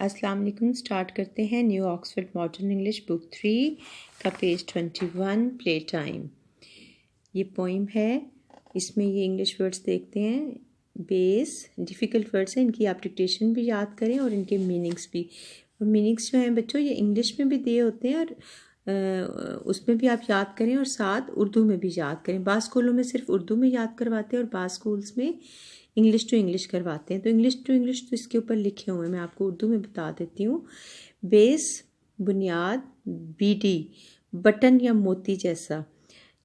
السلام علیکم. سٹارٹ کرتے ہیں new Oxford modern English book 3 کا پیج 21 پلے ٹائم. یہ پوئم ہے. اس میں یہ انگلش ورڈز دیکھتے ہیں. بیس ڈیفیکلٹ ورڈز ہیں, ان کی آپ ڈکٹیشن بھی یاد کریں اور ان کے میننگس بھی. اور میننگس جو ہیں بچوں یہ انگلش میں بھی دیے ہوتے ہیں اور اس میں بھی آپ یاد کریں اور ساتھ اردو میں بھی یاد کریں. بعض اسکولوں میں صرف اردو میں یاد کرواتے ہیں اور بعض اسکولس میں انگلش ٹو انگلش کرواتے ہیں. تو انگلش ٹو انگلش تو اس کے اوپر لکھے ہوئے ہیں, میں آپ کو اردو میں بتا دیتی ہوں. بیس بنیاد, بیڈی بٹن یا موتی جیسا,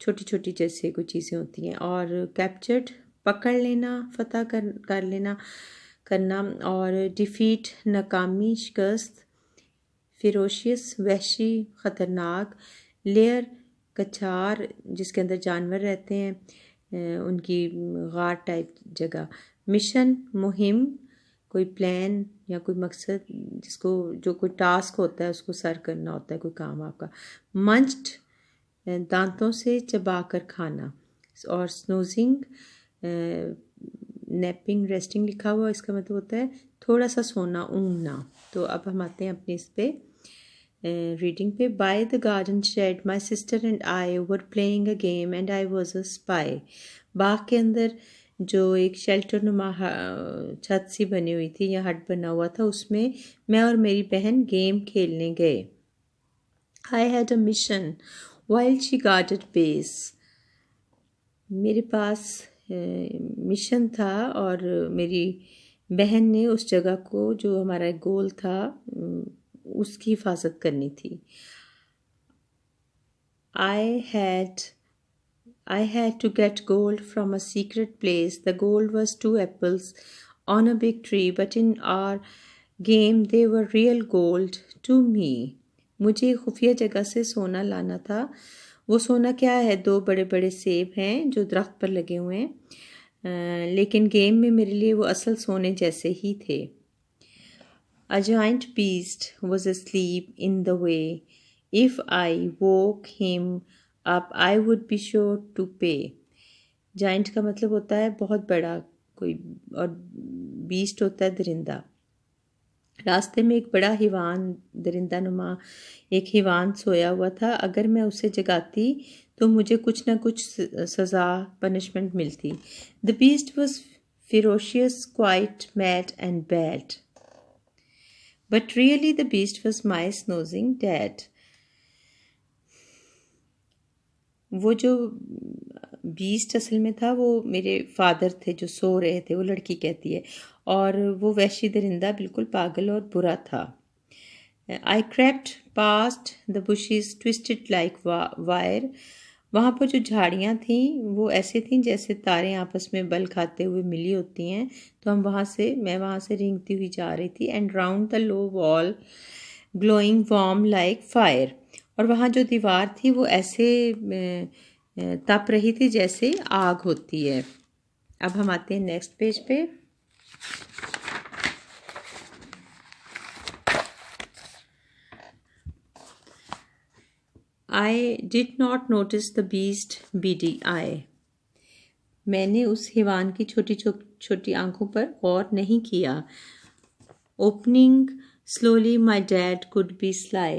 چھوٹی چھوٹی جیسے کوئی چیزیں ہوتی ہیں. اور کیپچرڈ پکڑ لینا, فتح کر لینا کرنا. اور ڈیفیٹ ناکامی, شکست. فیروشیس وحشی خطرناک. لیئر کچھار جس کے اندر جانور رہتے ہیں, ان کی غار ٹائپ جگہ. مشن مہم, کوئی پلان یا کوئی مقصد جس کو جو کوئی ٹاسک ہوتا ہے اس کو سر کرنا ہوتا ہے, کوئی کام آپ کا. منچڈ دانتوں سے چبا کر کھانا. اور سنوزنگ نیپنگ ریسٹنگ لکھا ہوا, اس کا مطلب ہوتا ہے تھوڑا سا سونا, اونگنا. تو اب ہم آتے ہیں اپنے اس پہ ریڈنگ پہ. By the garden shed my sister and I were playing a game and I was a spy. باغ کے اندر جو ایک شیلٹر نما چھت سی بنی ہوئی تھی یا ہٹ بنا ہوا تھا, اس میں میں اور میری بہن گیم کھیلنے گئے. I had a mission while she guarded base. میرے پاس مشن تھا اور میری بہن نے اس جگہ کو جو ہمارا گول تھا اس کی حفاظت کرنی تھی. I had to get gold from a secret place. The gold was 2 apples on a big tree, but in our game they were real gold to me. مجھے خفیہ جگہ سے سونا لانا تھا. وہ سونا کیا ہے؟ 2 بڑے بڑے سیب ہیں جو درخت پر لگے ہوئے ہیں, لیکن گیم میں میرے لیے وہ اصل سونے جیسے ہی تھے. A giant beast was asleep in the way. If I woke him up, I would be sure to pay. Giant کا مطلب ہوتا ہے بہت بڑا کوئی, اور بیسٹ ہوتا ہے درندہ. راستے میں ایک بڑا حیوان, درندہ نما ایک حیوان سویا ہوا تھا. اگر میں اسے جگاتی تو مجھے کچھ نہ کچھ سزا, پنشمنٹ ملتی. The beast was ferocious, quite mad and bad. But really the beast was my snoozing dad. وہ جو بیسٹ اصل میں تھا وہ میرے فادر تھے جو سو رہے تھے, وہ لڑکی کہتی ہے. اور وہ وحشی درندہ بالکل پاگل اور برا تھا. I crept past the bushes twisted like wire. وہاں پر جو جھاڑیاں تھیں وہ ایسے تھیں جیسے تاریں آپس میں بل کھاتے ہوئے ملی ہوتی ہیں. تو میں وہاں سے رینگتی ہوئی جا رہی تھی. And round the low wall glowing warm like fire. اور وہاں جو دیوار تھی وہ ایسے تپ رہی تھی جیسے آگ ہوتی ہے. اب ہم آتے ہیں نیکسٹ پیج پہ. I did not notice the beast beady eye. میں نے اس حیوان کی چھوٹی چھوٹی آنکھوں پر غور نہیں کیا. Opening slowly my dad could be sly.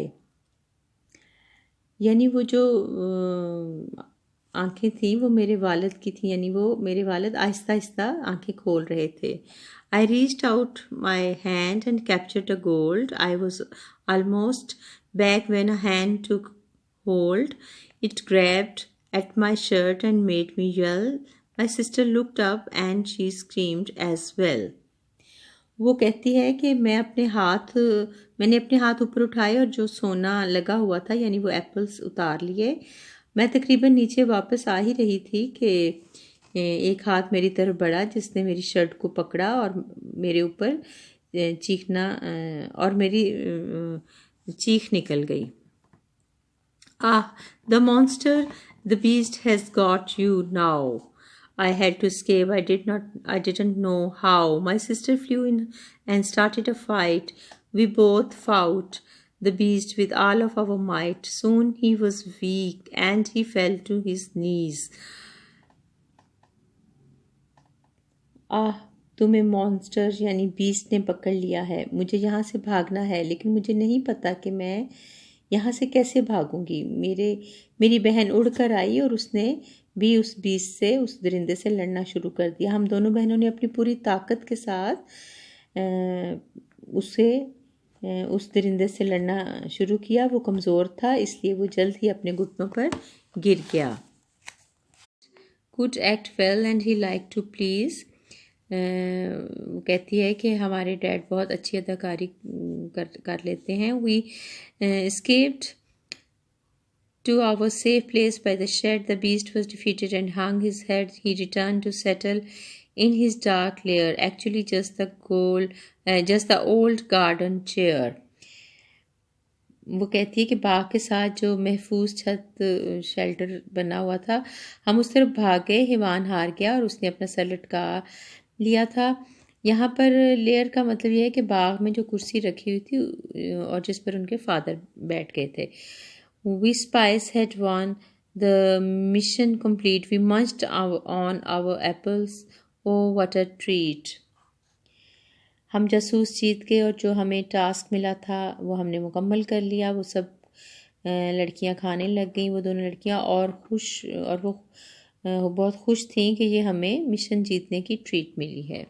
یعنی وہ جو آنکھیں تھیں وہ میرے والد کی تھیں, یعنی وہ میرے والد آہستہ آہستہ آنکھیں کھول رہے تھے. I reached out my hand and captured a gold. I was almost back when a hand took hold. It grabbed at my shirt and made me yell. My sister looked up and she screamed as well. وہ کہتی ہے کہ میں نے اپنے ہاتھ اوپر اٹھائے اور جو سونا لگا ہوا تھا یعنی وہ ایپلز اتار لیے. میں تقریباً نیچے واپس آ ہی رہی تھی کہ ایک ہاتھ میری طرف بڑھا جس نے میری شرٹ کو پکڑا اور میرے اوپر چیخنا, اور میری چیخ نکل گئی. The monster, the beast has got you now. I had to escape. I didn't know how. My sister flew in and started a fight. We both fought the beast with all of our might. Soon he was weak and he fell to his knees. تمہیں monster یعنی best نے پکڑ لیا ہے، مجھے یہاں سے بھاگنا ہے لیکن مجھے نہیں پتا کہ میں یہاں سے کیسے بھاگوں گی۔ میری بہن اڑ کر آئی اور اس نے بھی اس بیسٹ سے، اس درندے سے لڑنا شروع کر دیا۔ ہم دونوں بہنوں نے اپنی پوری طاقت کے ساتھ اس درندے سے لڑنا شروع کیا۔ وہ کمزور تھا، اس لیے وہ جلد ہی اپنے گھٹنوں پر گر گیا۔ could act well and he liked to please. وہ کہتی ہے کہ ہمارے ڈیڈ بہت اچھی اداکاری کر لیتے ہیں۔ we escaped to our safe place by the shed. The beast was defeated and hung his head. He returned to settle in his dark lair. Actually just the old garden chair. وہ کہتی ہے کہ باغ کے ساتھ جو محفوظ چھت shelter بنا ہوا تھا، ہم اس طرف بھاگ گئے۔ حیوان ہار گیا اور اس نے اپنا سر لٹکا لیا تھا۔ یہاں پر لیئر کا مطلب یہ ہے کہ باغ میں جو کرسی رکھی ہوئی تھی اور جس پر ان کے فادر بیٹھ گئے تھے۔ We spies had won the mission complete. We munched on our apples. Oh, what a treat. ہم جاسوس جیت گئے اور جو ہمیں ٹاسک ملا تھا وہ ہم نے مکمل کر لیا۔ وہ سب لڑکیاں کھانے لگ گئیں، وہ دونوں لڑکیاں، اور وہ بہت خوش تھیں کہ یہ ہمیں مشن جیتنے کی ٹریٹ ملی ہے۔